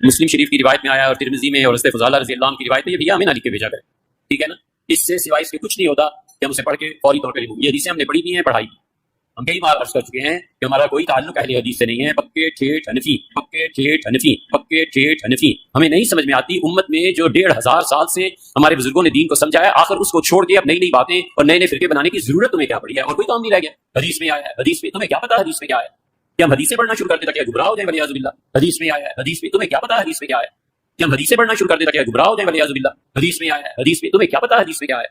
مسلم شریف کی روایت میں آیا اور ترمذی میں اور حضرت فضالہ رضی اللہ عنہ کی روایت میں یہ بھی ہمیں نہ لکھ کے بھیجا گیا، ٹھیک ہے نا. اس سے سوائے اس کے کچھ نہیں ہوتا کہ ہم اسے پڑھ کے فوری طور پہ یہ حدیثیں ہم نے پڑھی بھی ہیں، پڑھائی بھی. ہم کئی بار عرض کر چکے ہیں کہ ہمارا کوئی تعلق اہل حدیث سے نہیں ہے. پکے ٹھیٹ حنفی، پکے ٹھیٹ حنفی، پکے ٹھیٹ حنفی. ہمیں نہیں سمجھ میں آتی امت میں جو 1500 سال سے ہمارے بزرگوں نے دین کو سمجھا ہے، آخر اس کو چھوڑ کے اب نئی نئی باتیں اور نئے نئے فرقے بنانے کی ضرورت تمہیں کیا پڑی ہے؟ اور کوئی کام نہیں رہ گیا. حدیث میں آیا ہے، حدیث میں تمہیں کیا پتا حدیث میں کیا ہے؟ کیا ہم حدیثیں پڑھنا شروع کر دیں تاکہ گمراہ ہو جائیں ولیعاذ باللہ؟ حدیث میں آیا ہے، حدیث میں تمہیں کیا پتا حدیث میں کیا ہے؟ کیا ہم حدیثیں پڑھنا شروع کر دیں تاکہ گمراہ ہو جائیں ولیعاذ باللہ؟ حدیث میں آیا ہے، حدیث میں تمہیں کیا پتا حدیث میں کیا ہے؟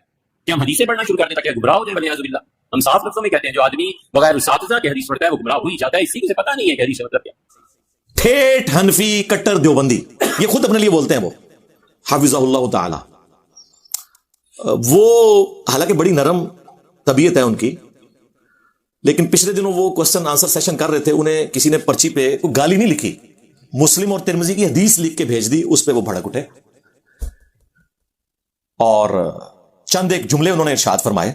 کیا ہم حدیثیں پڑھنا شروع کر دیں تاکہ گمراہ ہو جائیں ولیعاذ باللہ؟ ہم صاف لفظوں میں کہتے ہیں جو آدمی بغیر اساتذہ کے حدیث پڑھتا ہے وہ گمراہ ہو ہی جاتا ہے. اسی سے پتہ نہیں ہے کہ حدیث کا مطلب کیا. ٹھیٹ حنفی کٹر دیوبندی، یہ خود اپنے لیے بولتے ہیں. وہ حافظہ اللہ تعالی، وہ حالانکہ بڑی نرم طبیعت ہے ان کی، لیکن پچھلے دنوں وہ کوسچن آنسر سیشن کر رہے تھے، انہیں کسی نے پرچی پہ کوئی گالی نہیں لکھی، مسلم اور ترمذی کی حدیث لکھ کے بھیج دی. اس پہ وہ بھڑک اٹھے اور چند ایک جملے انہوں نے ارشاد فرمائے.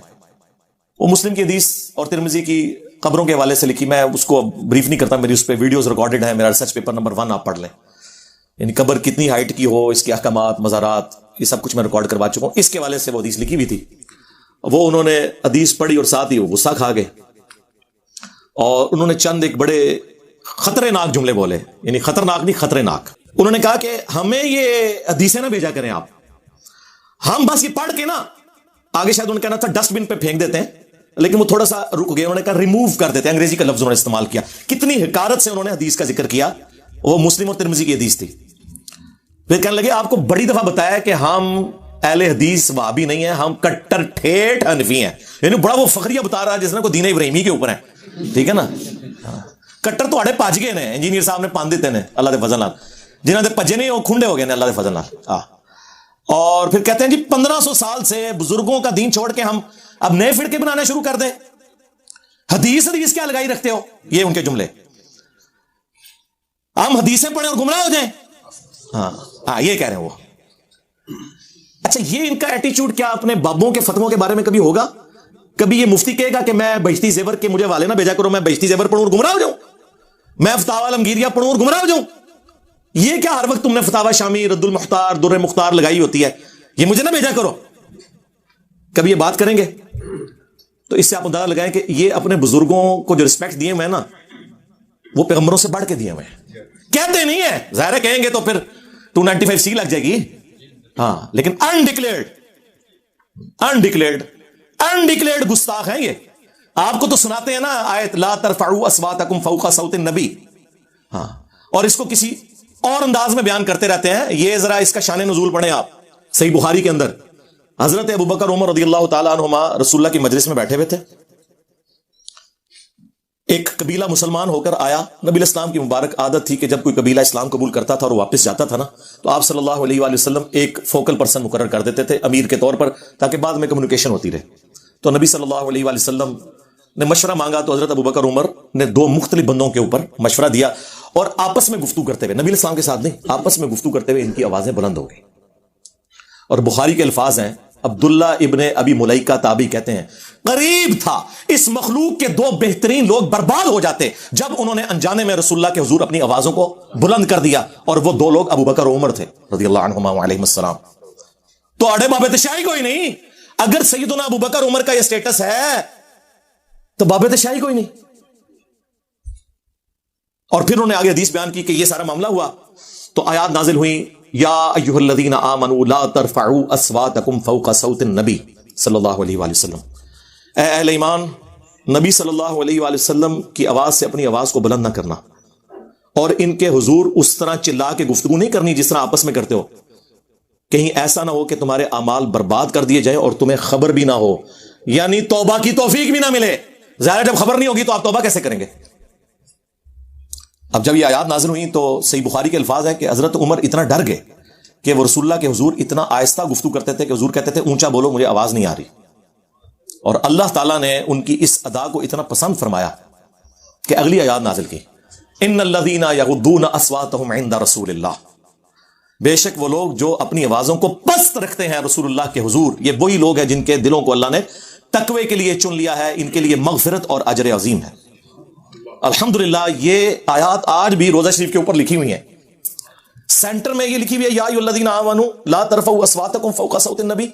وہ مسلم کی حدیث اور ترمذی کی قبروں کے حوالے سے لکھی. میں اس کو بریف نہیں کرتا، میری اس پہ ویڈیوز ریکارڈڈ ہیں، میرا ریسرچ پیپر نمبر 1 آپ پڑھ لیں. یعنی قبر کتنی ہائٹ کی ہو، اس کے احکامات، مزارات، یہ سب کچھ میں ریکارڈ کروا چکا ہوں. اس کے حوالے سے وہ حدیث لکھی ہوئی تھی. وہ انہوں نے حدیث پڑھی اور ساتھ ہی وہ غصہ کھا گئے اور انہوں نے چند ایک بڑے خطرے ناک جملے بولے. یعنی خطرناک نہیں، خطرے ناک. انہوں نے کہا کہ ہمیں یہ حدیثیں نہ بھیجا کریں آپ، ہم بس یہ پڑھ کے نا آگے شاید انہوں نے کہنا تھا ڈسٹ بن پہ پھینک دیتے ہیں، لیکن وہ تھوڑا سا رک گئے. انہوں نے کہا ریموو کر دیتے ہیں. انگریزی کا لفظ انہوں نے استعمال کیا. کتنی حقارت سے انہوں نے حدیث کا ذکر کیا. وہ مسلم اور ترمذی کی حدیث تھی. پھر کہنے لگے آپ کو بڑی دفعہ بتایا کہ ہم اہل حدیث وہابی نہیں ہیں، ہم کٹر ٹھیٹ حنفی ہیں. یعنی بڑا وہ فخریہ بتا رہا ہے جس نے کوئی دین ابراہیمی کے اوپر ہے. ٹھیک ہے نا. کٹر تو اڑے پاج گئے نے انجینئر صاحب نے پان دیتے ہیں اللہ دے فضل نال، جنہوں نے پجے نہیں وہ کھنڈے ہو گئے نے اللہ دے فضل نال. اور پھر کہتے ہیں جی 1500 سال سے بزرگوں کا دین چھوڑ کے ہم اب نئے فرقے بنانا شروع کر دیں. حدیث کیا لگائی رکھتے ہو؟ یہ ان کے جملے. ہم حدیثیں پڑھیں اور گمراہ ہو جائیں. ہاں یہ کہہ رہے ہیں وہ. اچھا یہ ان کا ایٹیچیوڈ کیا اپنے بابوں کے فتووں کے بارے میں کبھی ہوگا؟ کبھی یہ مفتی کہے گا کہ میں بہشتی زیور کے مجھے والے نہ بھیجا کرو، میں بہشتی زیور پڑھوں اور گمراہ ہو جاؤں؟ میں فتاوی عالمگیریہ پڑھوں اور گمراہ ہو جاؤں؟ یہ کیا ہر وقت تم نے فتاوی شامی، رد المختار، در مختار لگائی ہوتی ہے، یہ مجھے نہ بھیجا کرو؟ کبھی یہ بات کریں گے؟ تو اس سے آپ اندازہ لگائیں کہ یہ اپنے بزرگوں کو جو رسپیکٹ دیے ہوئے ہیں نا، وہ پیغمبروں سے بڑھ کے دیے ہوئے ہیں. کہتے نہیں ہیں، ظاہر ہے کہیں گے تو پھر 295C لگ جائے گی. ہاں لیکن انڈکلیئرڈ گستاخ ہیں یہ. آپ کو تو سناتے ہیں نا آیت لا ترفعوا اصواتکم فوق صوت النبی، ہاں، اور اس کو کسی اور انداز میں بیان کرتے رہتے ہیں. یہ ذرا اس کا شان نزول پڑھیں آپ. صحیح بخاری کے اندر حضرت ابوبکر عمر رضی اللہ تعالیٰ عنہما رسول اللہ کی مجلس میں بیٹھے ہوئے تھے. ایک قبیلہ مسلمان ہو کر آیا. نبی اسلام کی مبارک عادت تھی کہ جب کوئی قبیلہ اسلام قبول کرتا تھا اور واپس جاتا تھا نا، تو آپ صلی اللہ علیہ وآلہ وسلم ایک فوکل پرسن مقرر کر دیتے تھے امیر کے طور پر، تاکہ بعد میں کمیونیکیشن ہوتی رہے. تو نبی صلی اللہ علیہ وآلہ وسلم نے مشورہ مانگا تو حضرت ابوبکر عمر نے 2 مختلف بندوں کے اوپر مشورہ دیا اور آپس میں گفتگو کرتے ہوئے، نبی اسلام کے ساتھ نہیں، آپس میں گفتگو کرتے ہوئے ان کی آوازیں بلند ہو گئی. اور بخاری کے الفاظ ہیں، عبداللہ ابن ابی ملیکہ تابعی کہتے ہیں قریب تھا اس مخلوق کے 2 بہترین لوگ برباد ہو جاتے جب انہوں نے انجانے میں رسول اللہ کے حضور اپنی آوازوں کو بلند کر دیا، اور وہ 2 لوگ ابو بکر و عمر تھے رضی اللہ عنہما علیہم السلام. تو اڑے بابے تشاہی کوئی نہیں. اگر سیدنا ابو بکر عمر کا یہ سٹیٹس ہے تو بابے تشاہی کوئی نہیں. اور پھر انہوں نے آگے حدیث بیان کی کہ یہ سارا معاملہ ہوا تو آیات نازل ہوئی یا ایھا الذین آمنوا لا ترفعوا اصواتکم فوق صوت النبی صلی اللہ علیہ وآلہ وسلم. اے اہل ایمان، نبی صلی اللہ علیہ وآلہ وسلم کی آواز سے اپنی آواز کو بلند نہ کرنا، اور ان کے حضور اس طرح چلا کے گفتگو نہیں کرنی جس طرح آپس میں کرتے ہو. کہیں ایسا نہ ہو کہ تمہارے اعمال برباد کر دیے جائیں اور تمہیں خبر بھی نہ ہو، یعنی توبہ کی توفیق بھی نہ ملے. ظاہر جب خبر نہیں ہوگی تو آپ توبہ کیسے کریں گے؟ اب جب یہ آیات نازل ہوئی تو صحیح بخاری کے الفاظ ہے کہ حضرت عمر اتنا ڈر گئے کہ وہ رسول اللہ کے حضور اتنا آہستہ گفتگو کرتے تھے کہ حضور کہتے تھے اونچا بولو، مجھے آواز نہیں آ رہی. اور اللہ تعالیٰ نے ان کی اس ادا کو اتنا پسند فرمایا کہ اگلی آیات نازل کی ان الذین یغضون اصواتهم عند رسول اللہ. بے شک وہ لوگ جو اپنی آوازوں کو پست رکھتے ہیں رسول اللہ کے حضور، یہ وہی لوگ ہیں جن کے دلوں کو اللہ نے تقوی کے لیے چن لیا ہے، ان کے لیے مغفرت اور اجر عظیم ہے. الحمدللہ یہ آیات آج بھی روزہ شریف کے اوپر لکھی ہوئی ہیں. सेंटर में ये लिखी हुई है या अय्युहल्लज़ीना आमनू ला तरफ़ऊ अस्वातकुम फ़ौक़ सौतिन नबी,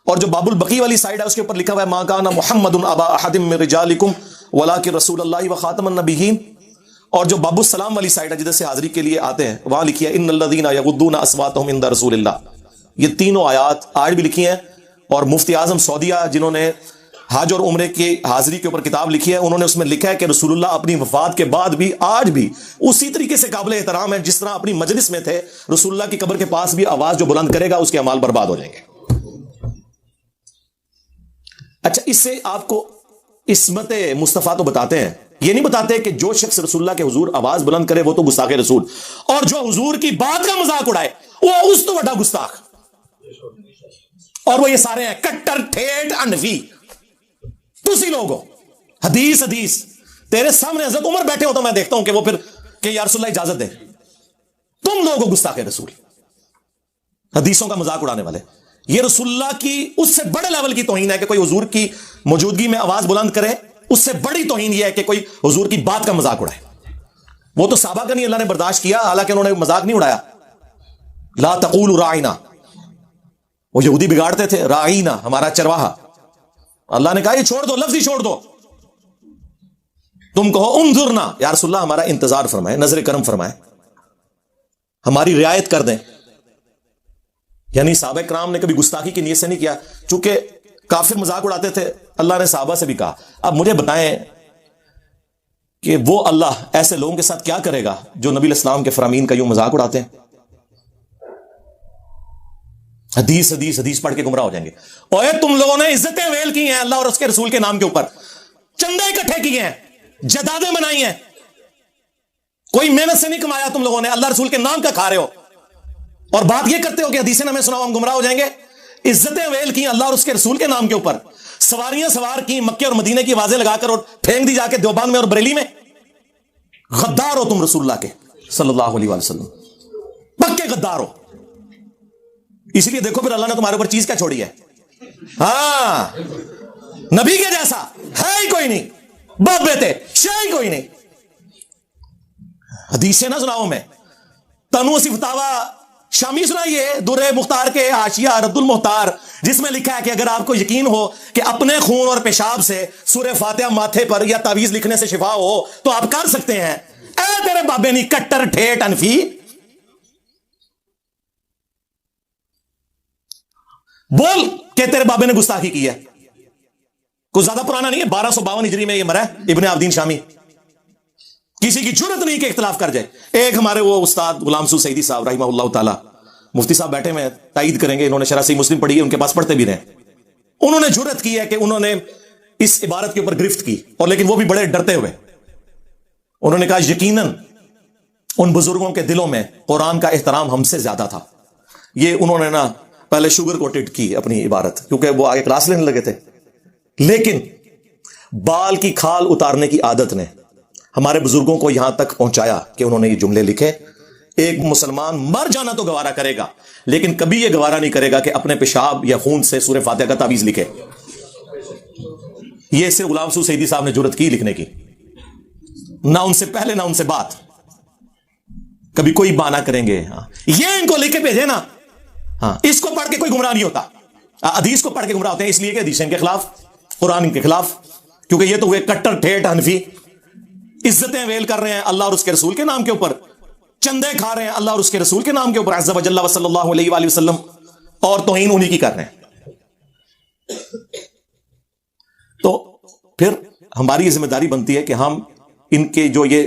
और जो बाबुल बकी वाली साइड है उसके ऊपर लिखा हुआ है मा काना मुहम्मदुन अबा अहदिम मिन रिजालिकुम वलाकिन रसूलुल्लाहि व खातमुन नबिय्यीन, और जो बाबुल सलाम वाली साइड है जिधर से हाजिरी के लिए आते हैं वहां लिखी है इन्नल्लज़ीना यगुद्दूना अस्वातहुम इंदा रसूलिल्लाह। ये तीनों आयात आज भी लिखी हैं, और मुफ्ती आजम सऊदिया जिन्होंने हज और उम्रे की हाजिरी के ऊपर किताब लिखी है उन्होंने उसमें लिखा है कि रसूलुल्लाह अपनी वफात के बाद भी आज भी उसी तरीके से काबिल एहतराम है जिस तरह अपनी मजलिस में थे। रसूलुल्लाह की कब्र के पास भी आवाज जो बुलंद करेगा उसके अमाल बर्बाद हो जाएंगे। अच्छा, इससे आपको इस्मत मुस्तफा तो बताते हैं, ये नहीं बताते कि जो शख्स रसूलुल्लाह के हुजूर आवाज बुलंद करे वो तो गुस्ताख रसूल, और जो हुजूर की बात का मजाक उड़ाए वो उस तो बड़ा गुस्ताख। और वो ये सारे हैं कट्टर ठेठ अनफी तुसी लोग हो। हदीस हदीस तेरे सामने हजरत उमर बैठे हो तो मैं देखता हूं कि वो फिर कि या रसूलुल्लाह इजाजत दे, तुम लोग हो गुस्ताख रसूल, हदीसों का मजाक उड़ाने वाले। ये रसूलुल्लाह की उससे बड़े लेवल की तौहीन है कि कोई हुजूर की मौजूदगी में आवाज बुलंद करे, उससे बड़ी तौहीन यह है कि कोई हुजूर की बात का मजाक उड़ाए। वो तो साहबा का नहीं अल्लाह ने बर्दाश्त किया, हालांकि उन्होंने मजाक नहीं उड़ाया। ला तक़ूलू राइना, वो यहूदी बिगाड़ते थे, राइना हमारा चरवाहा। अल्लाह ने कहा ये छोड़ दो, लफ्ज ही छोड़ दो, तुम कहो उन्जुरना या रसूलुल्लाह हमारा इंतजार फरमाए, नजर करम फरमाए, हमारी रियायत कर दें। यानी साहबा किराम ने कभी गुस्ताखी की नीयत से नहीं किया, चूंकि काफिर मजाक उड़ाते थे। अल्लाह ने साहबा से भी कहा अब मुझे बताएं कि वो अल्लाह ऐसे लोगों के साथ क्या करेगा जो नबी इस्लाम के फरामीन का यूं मजाक उड़ाते हैं। हदीस हदीस हदीस पढ़ के गुमराह हो जाएंगे। ओए तुम लोगों ने इज्जतें वेल की हैं अल्लाह और उसके रसूल के नाम के ऊपर, चंदे इकट्ठे किए हैं, जदादें बनाई हैं, कोई मेहनत से नहीं कमाया तुम लोगों ने, अल्लाह रसूल के नाम का खा रहे हो और बात ये करते हो कि हदीसें हमें सुनाओ हम गुमराह हो जाएंगे। इज्जतें वेल की अल्लाह और उसके रसूल के नाम के ऊपर, सवारियां सवार की मक्के और मदीने की आवाजें लगाकर और फेंक दी जाके देवबंद में और बरेली में। गद्दार हो तुम रसूलुल्लाह के सल्लल्लाहु अलैहि वसल्लम, पक्के गद्दार हो। इसलिए देखो फिर अल्लाह ने तुम्हारे ऊपर चीज क्या छोड़ी है। हाँ, नबी के जैसा है ही कोई नहीं, बाप बेटे शाह ही कोई नहीं। हदीसें ना सुनाओ मैं तनु सिफतावा शामी सुनाइए दुर्रे मुख्तार के हाशिया रद्दुल मुख्तार, जिसमें लिखा है कि अगर आपको यकीन हो कि अपने खून और पेशाब से सूरह फातिहा माथे पर या तावीज लिखने से शिफा हो तो आप कर सकते हैं। ऐ तेरे बाबे नहीं कट्टर ठेठ अनफी, बोल के तेरे बाबे ने गुस्ताखी की है। कुछ ज्यादा पुराना नहीं है, 1252 हिजरी में ये मरा है इब्ने अब्दीन शामी। किसी की जुर्रत नहीं कि इख्तिलाफ कर जाए। एक हमारे वो उस्ताद गुलाम सूद सईदी साहब रहिमहुल्लाह ताला, मुफ्ती साहब बैठे में ताईद करेंगे, इन्होंने शरह सही मुस्लिम पढ़ी है, उनके पास पढ़ते भी रहे। उन्होंने जुर्रत की है कि उन्होंने इस इबारत के ऊपर गिरफ्त की, और लेकिन वो भी बड़े डरते हुए। उन्होंने कहा यकीनन उन बुजुर्गों के दिलों में कुरान का एहतराम हमसे ज्यादा था। ये उन्होंने ना पहले शुगर कोटेड की अपनी इबारत, क्योंकि वो आगे क्लास लेने लगे थे। लेकिन बाल की खाल उतारने की आदत ने हमारे बुजुर्गों को यहां तक पहुंचाया कि उन्होंने ये जुमले लिखे। एक मुसलमान मर जाना तो गवारा करेगा, लेकिन कभी यह गवारा नहीं करेगा कि अपने पेशाब या खून से सूरह फातिहा का तावीज लिखे। यह सिर्फ गुलाम सूद सईदी साहब ने जुर्रत की लिखने की, ना उनसे पहले ना उनसे बाद। कभी कोई बहाना करेंगे, हाँ ये इनको लिख के भेजे ना, हाँ इसको पढ़ के कोई गुमराह नहीं होता। हदीस को पढ़ के गुमराह होते हैं, इसलिए कि हदीस इनके खिलाफ, कुरान इनके खिलाफ, क्योंकि ये तो हुए कट्टर ठेठ हनफी। इज्जतें वेल कर रहे हैं अल्लाह और उसके रसूल के नाम के ऊपर, चंदे खा रहे हैं अल्लाह और उसके रसूल के नाम के ऊपर अज़्ज़ा व जल्ला व सल्लल्लाहु अलैहि वसल्लम, और तौहीन उन्हीं की कर रहे हैं। तो फिर हमारी जिम्मेदारी बनती है कि हम इनके जो ये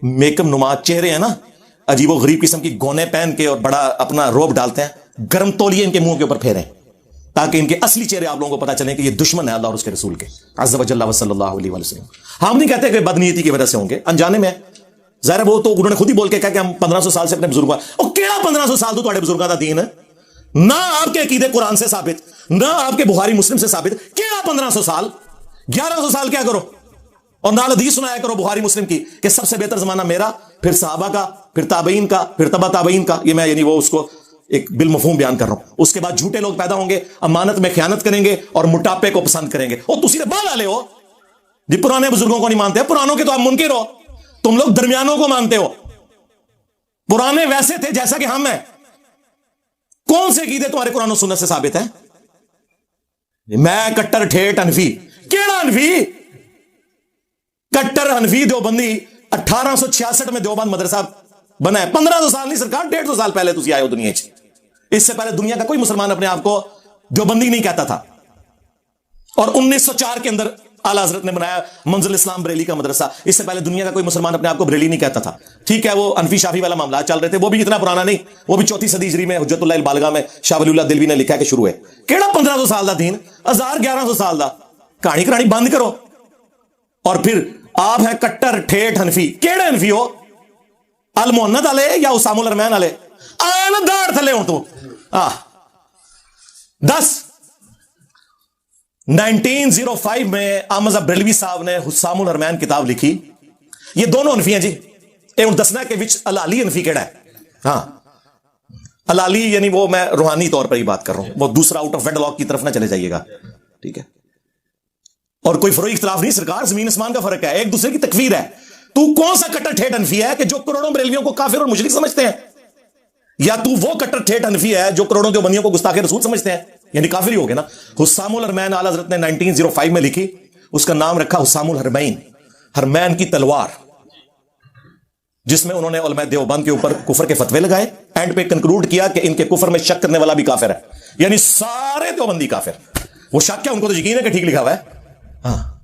मेकअप नुमा चेहरे हैं ना, अजीबो गरीब किस्म की गोने पहन के और बड़ा अपना रोब डालते हैं, गर्म तौलिए इनके मुंह के ऊपर फेरें ताकि इनके असली चेहरे आप लोगों को पता चले कि ये दुश्मन है अल्लाह और उसके रसूल के अज़्ज़ा व जल्ला व सल्लल्लाहु अलैहि वसल्लम। हम नहीं कहते कि बदनीयती की वजह से होंगे, अनजाने में। ज़ाहिर वो तो उन्होंने खुद ही बोल के कहा कि हम 1500 साल से अपने बुजुर्गों और केड़ा 1500 साल तो तुम्हारे बुजुर्गों का दीन है, ना आपके अकीदे कुरान से साबित, ना आपके बुखारी मुस्लिम से साबित। केड़ा 1500 साल, 1100 साल क्या करो, और नाल हदीस सुनाया करो बुखारी मुस्लिम की कि सबसे बेहतर जमाना मेरा, फिर सहाबा का, फिर ताबईन का, फिर तबा ताबईन का। ये मैं यानी वो उसको एक बिल मफहूम बयान कर रहा हूं। उसके बाद झूठे लोग पैदा होंगे, अमानत में खयानत करेंगे और मोटापे को पसंद करेंगे। और तुसी बाल वाले हो जी, पुराने बुजुर्गों को नहीं मानते, पुरानों के तो आप मुनकिर हो, तुम लोग दरमियानों को मानते हो। पुराने वैसे थे जैसा कि हम हैं। कौन से अकीदे तुम्हारे कुरान और सुन्नत से साबित है? मैं कट्टर ठेठ हनफी, केड़ा हनफी? कट्टर हनफी देवबंदी 1866 में देवबंद मदरसा बना है। 1500 साल नहीं सरकार, 150 साल पहले तुम आए हो दुनिया च। इससे पहले दुनिया का कोई मुसलमान अपने आप को देवबंदी नहीं कहता था। और 1904 के अंदर आला हजरत ने बनाया मंजिल इस्लाम बरेली का मदरसा। इससे पहले दुनिया का कोई मुसलमान अपने आप को बरेली नहीं कहता था। ठीक है, वो अनफी शाफी वाला मामला चल रहे थे, वो भी इतना पुराना नहीं, वो भी 4वीं सदी हिजरी में हुज्जतुल्लाह बालगा में शाह वलीउल्लाह दिलवी ने लिखा है कि शुरू है। केड़ा 1500 साल दा दीन, 1100 साल दा कहानी करानी बंद करो। और फिर आप है कट्टर ठेठ हनफी, केड़े हनफी हो? अल मोहन्नद वाले या उसामुल अरमैन वाले? आन दाड़ थले हो तू। 1905 में अहमद बरेलवी साहब ने हुस्सामुल अरमैन किताब लिखी। ये दोनों हनफी हैं जी। ये हूं दसना कि विच अलाली हनफी केड़ा है। हाँ, अलाली यानी वो मैं रूहानी तौर पर ही बात कर रहा हूं, वो दूसरा आउट ऑफ वेडलॉक की तरफ ना चले जाइएगा, ठीक है? और कोई फरोई इख्तिलाफ नहीं सरकार, जमीन आसमान का फर्क है, एक दूसरे की तकफीर है। तू कौन सा कट्टर ठेठ हनफी है कि जो करोड़ों बरेलवियों को काफिर और मुशरिक समझते हैं? या तू वो कट्टर ठेठ हनफी है जो करोड़ों देवबंदियों को गुस्ताखे रसूल समझते हैं? यानी काफिर ही हो गए ना। हुस्सामुल अरमैन आला हज़रत ने 1905 में लिखी, उसका नाम रखा हुस्सामुल हरमैन, हरमैन की तलवार, जिसमें उन्होंने उलमा देवबंद के ऊपर कुफर के फतवे लगाए। एंड पे कंक्लूड किया कि इनके कुफर में शक करने वाला भी काफिर है, यानी सारे देवबंदी काफिर। वो शक क्या, उनको तो यकीन है कि ठीक लिखा हुआ है। हाँ,